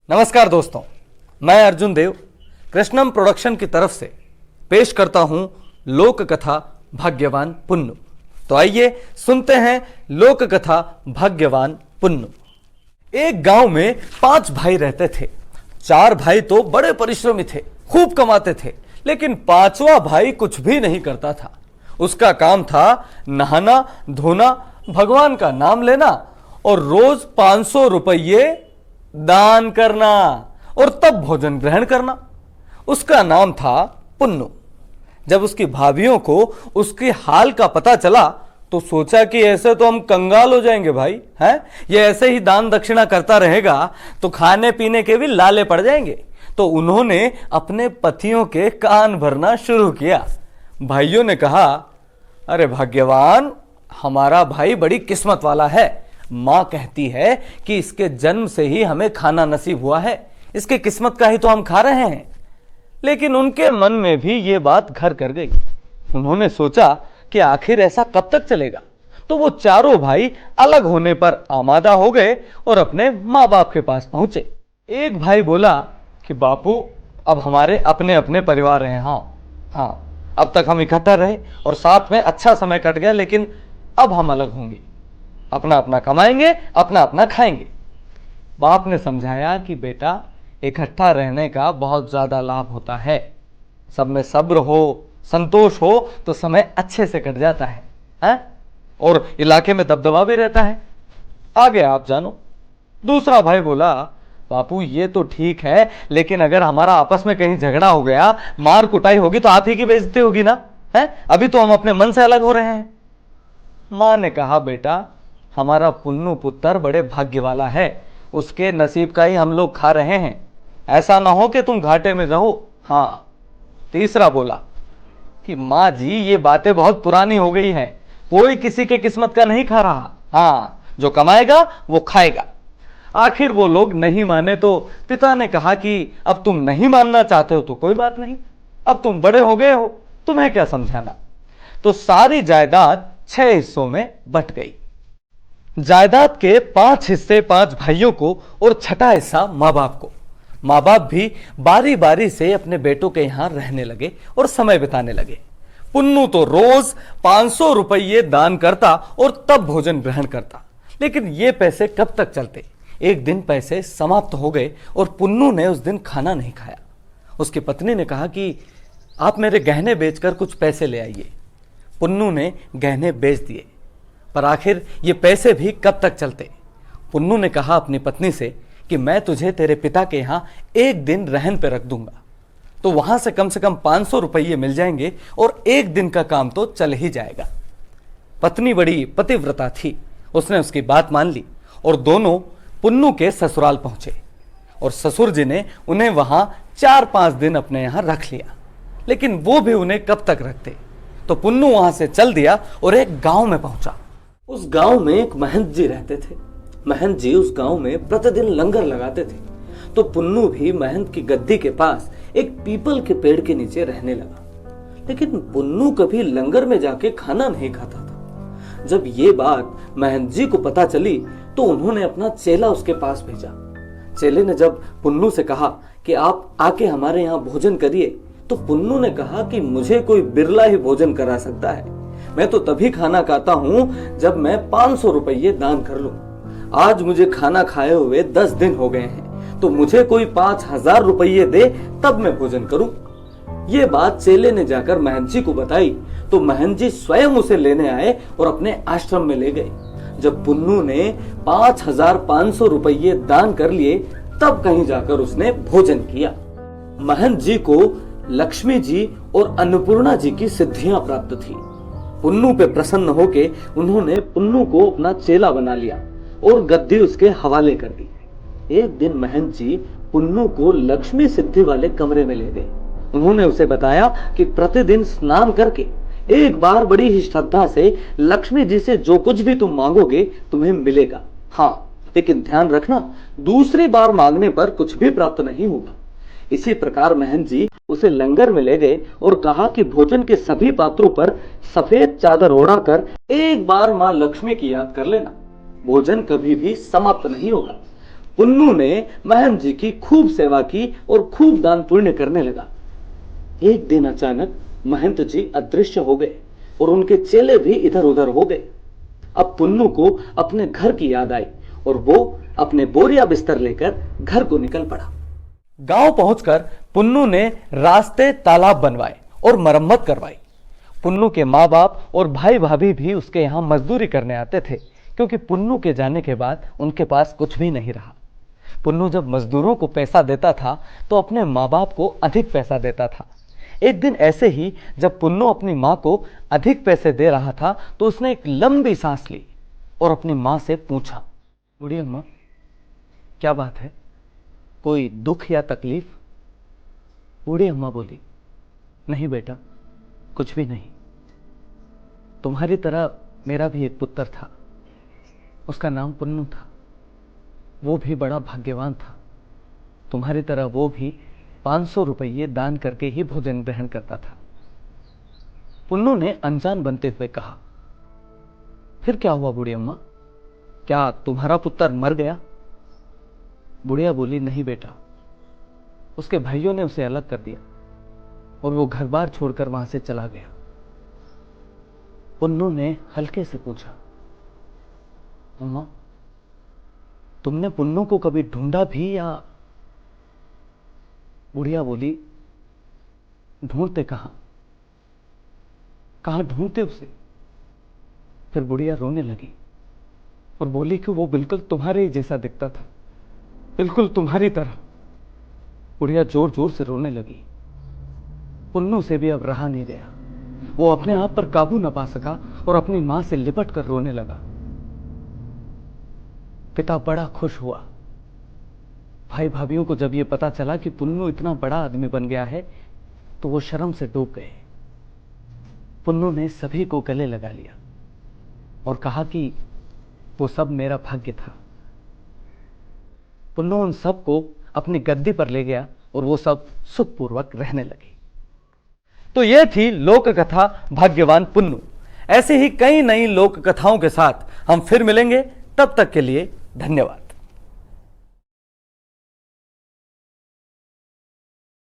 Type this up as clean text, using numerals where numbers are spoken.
नमस्कार दोस्तों, मैं अर्जुन देव कृष्णम प्रोडक्शन की तरफ से पेश करता हूं लोक कथा भाग्यवान पुन्नु। तो आइए सुनते हैं लोक कथा भाग्यवान पुन्नु। एक गांव में 5 भाई रहते थे। 4 भाई तो बड़े परिश्रमी थे, खूब कमाते थे, लेकिन 5वां भाई कुछ भी नहीं करता था। उसका काम था नहाना धोना, भगवान का नाम लेना और रोज 500 रुपये दान करना और तब भोजन ग्रहण करना। उसका नाम था पुन्नु। जब उसकी भाभियों को उसके हाल का पता चला तो सोचा कि ऐसे तो हम कंगाल हो जाएंगे भाई, हैं? ये ऐसे ही दान दक्षिणा करता रहेगा तो खाने पीने के भी लाले पड़ जाएंगे। तो उन्होंने अपने पतियों के कान भरना शुरू किया। भाइयों ने कहा, अरे भाग्यवान, हमारा भाई बड़ी किस्मत वाला है। मां कहती है कि इसके जन्म से ही हमें खाना नसीब हुआ है, इसके किस्मत का ही तो हम खा रहे हैं। लेकिन उनके मन में भी ये बात घर कर गई। उन्होंने सोचा कि आखिर ऐसा कब तक चलेगा। तो वो चारों भाई अलग होने पर आमादा हो गए और अपने माँ बाप के पास पहुंचे। एक भाई बोला कि बापू, अब हमारे अपने अपने परिवार हैं। हाँ, अब तक हम इकट्ठा रहे और साथ में अच्छा समय कट गया, लेकिन अब हम अलग होंगे, अपना अपना कमाएंगे, अपना अपना खाएंगे। बाप ने समझाया कि बेटा, इकट्ठा रहने का बहुत ज्यादा लाभ होता है। सब में सब्र हो, संतोष हो तो समय अच्छे से कट जाता है? और इलाके में दबदबा भी रहता है। आगे आप जानो। दूसरा भाई बोला, बापू ये तो ठीक है, लेकिन अगर हमारा आपस में कहीं झगड़ा हो गया, मार कुटाई होगी तो आप ही की बेइज्जती होगी ना, है? अभी तो हम अपने मन से अलग हो रहे हैं। मां ने कहा, बेटा, हमारा पुन्नु पुत्र बड़े भाग्य वाला है, उसके नसीब का ही हम लोग खा रहे हैं। ऐसा ना हो कि तुम घाटे में रहो। हाँ। तीसरा बोला कि माँ जी, ये बातें बहुत पुरानी हो गई हैं, कोई किसी के किस्मत का नहीं खा रहा। हाँ, जो कमाएगा वो खाएगा। आखिर वो लोग नहीं माने तो पिता ने कहा कि अब तुम नहीं मानना चाहते हो तो कोई बात नहीं, अब तुम बड़े हो गए हो, तुम्हें क्या समझाना। तो सारी जायदाद 6 हिस्सों में बंट गई। जायदाद के 5 हिस्से 5 भाइयों को और छठा हिस्सा माँ बाप को। माँ बाप भी बारी बारी से अपने बेटों के यहां रहने लगे और समय बिताने लगे। पुन्नु तो रोज 500 रुपये दान करता और तब भोजन ग्रहण करता। लेकिन ये पैसे कब तक चलते। एक दिन पैसे समाप्त हो गए और पुन्नु ने उस दिन खाना नहीं खाया। उसकी पत्नी ने कहा कि आप मेरे गहने बेचकर कुछ पैसे ले आइए। पुन्नु ने गहने बेच दिए, पर आखिर ये पैसे भी कब तक चलते। पुन्नु ने कहा अपनी पत्नी से कि मैं तुझे तेरे पिता के यहाँ एक दिन रहन पे रख दूंगा, तो वहां से कम 500 रुपये मिल जाएंगे और एक दिन का काम तो चल ही जाएगा। पत्नी बड़ी पतिव्रता थी, उसने उसकी बात मान ली और दोनों पुन्नु के ससुराल पहुंचे और ससुर जी ने उन्हें वहां 4-5 दिन अपने यहां रख लिया। लेकिन वो भी उन्हें कब तक रखते। तो पुन्नु वहां से चल दिया और एक गांव में पहुंचा। उस गांव में एक महंत जी रहते थे। महंत जी उस गांव में प्रतिदिन लंगर लगाते थे। तो पुन्नु भी महंत की गद्दी के पास एक पीपल के पेड़ के नीचे रहने लगा। लेकिन पुन्नु कभी लंगर में जाके खाना नहीं खाता था। जब ये बात महंत जी को पता चली तो उन्होंने अपना चेला उसके पास भेजा। चेले ने जब पुन्नु से कहा कि आप आके हमारे यहाँ भोजन करिए, तो पुन्नु ने कहा कि मुझे कोई बिरला ही भोजन करा सकता है। मैं तो तभी खाना खाता हूँ जब मैं 500 रुपये दान कर लूं। आज मुझे खाना खाए हुए 10 दिन हो गए हैं, तो मुझे कोई 5000 रुपये दे तब मैं भोजन करूं। ये बात चेले ने जाकर महंत जी को बताई तो महंत जी स्वयं उसे लेने आए और अपने आश्रम में ले गए। जब पुन्नु ने 5500 रुपये दान कर लिए तब कहीं जाकर उसने भोजन किया। महंत जी को लक्ष्मी जी और अन्नपूर्णा जी की सिद्धियां प्राप्त थी। पुन्नु पे प्रसन्न होके उन्होंने पुन्नु को अपना चेला बना लिया और गद्दी उसके हवाले कर दी। एक दिन महंत जी पुन्नु को लक्ष्मी सिद्धि वाले कमरे में ले गए। उन्होंने उसे बताया कि प्रतिदिन स्नान करके एक बार बड़ी ही श्रद्धा से लक्ष्मी जी से जो कुछ भी तुम मांगोगे तुम्हें मिलेगा। हाँ, लेकिन ध्यान रखना, दूसरी बार मांगने पर कुछ भी प्राप्त नहीं होगा। इसी प्रकार महंत जी उसे लंगर में ले गए और कहा कि भोजन के सभी पात्रों पर सफेद चादर ओढ़ाकर एक बार मां लक्ष्मी की याद कर लेना, भोजन कभी भी समाप्त नहीं होगा। पुन्नू ने महंत जी की खूब सेवा की और खूब दान पुण्य करने लगा। एक दिन अचानक महंत जी अदृश्य हो गए और उनके चेले भी इधर उधर हो गए। अब पुन्नू को अपने घर की याद आई और वो अपने बोरिया बिस्तर लेकर घर को निकल पड़ा। गांव पहुंचकर पुन्नू ने रास्ते तालाब बनवाए और मरम्मत करवाई। पुन्नू के माँ बाप और भाई भाभी भी उसके यहाँ मजदूरी करने आते थे, क्योंकि पुन्नू के जाने के बाद उनके पास कुछ भी नहीं रहा। पुन्नू जब मजदूरों को पैसा देता था तो अपने माँ बाप को अधिक पैसा देता था। एक दिन ऐसे ही जब पुन्नू अपनी माँ को अधिक पैसे दे रहा था तो उसने एक लंबी सांस ली और अपनी माँ से पूछा, बूढ़ी अम्मा क्या बात है, कोई दुख या तकलीफ? बूढ़ी अम्मा बोली, नहीं बेटा, कुछ भी नहीं। तुम्हारी तरह मेरा भी एक पुत्र था, उसका नाम पुन्नू था। वो भी बड़ा भाग्यवान था। तुम्हारी तरह वो भी 500 रुपये दान करके ही भोजन ग्रहण करता था। पुन्नू ने अनजान बनते हुए कहा, फिर क्या हुआ बूढ़ी अम्मा, क्या तुम्हारा पुत्र मर गया? बुढ़िया बोली, नहीं बेटा, उसके भाइयों ने उसे अलग कर दिया और वो घर बार छोड़कर वहां से चला गया। पुन्नू ने हल्के से पूछा, अम्मा तुमने पुन्नू को कभी ढूंढा भी या? बुढ़िया बोली, ढूंढते कहां ढूंढते उसे? फिर बुढ़िया रोने लगी और बोली कि वो बिल्कुल तुम्हारे ही जैसा दिखता था, बिल्कुल तुम्हारी तरह। बुढ़िया जोर जोर से रोने लगी। पुन्नू से भी अब रहा नहीं गया। वो अपने आप पर काबू न पा सका और अपनी मां से लिपट कर रोने लगा। पिता बड़ा खुश हुआ। भाई भाभीओं को जब ये पता चला कि पुन्नू इतना बड़ा आदमी बन गया है तो वो शर्म से डूब गए। पुन्नू ने सभी को गले लगा लिया और कहा कि वो सब मेरा भाग्य था। पुन्नू उन सबको अपनी गद्दी पर ले गया और वो सब सुखपूर्वक रहने लगे। तो यह थी लोक कथा भाग्यवान पुन्नू। ऐसे ही कई नई लोक कथाओं के साथ हम फिर मिलेंगे। तब तक के लिए धन्यवाद।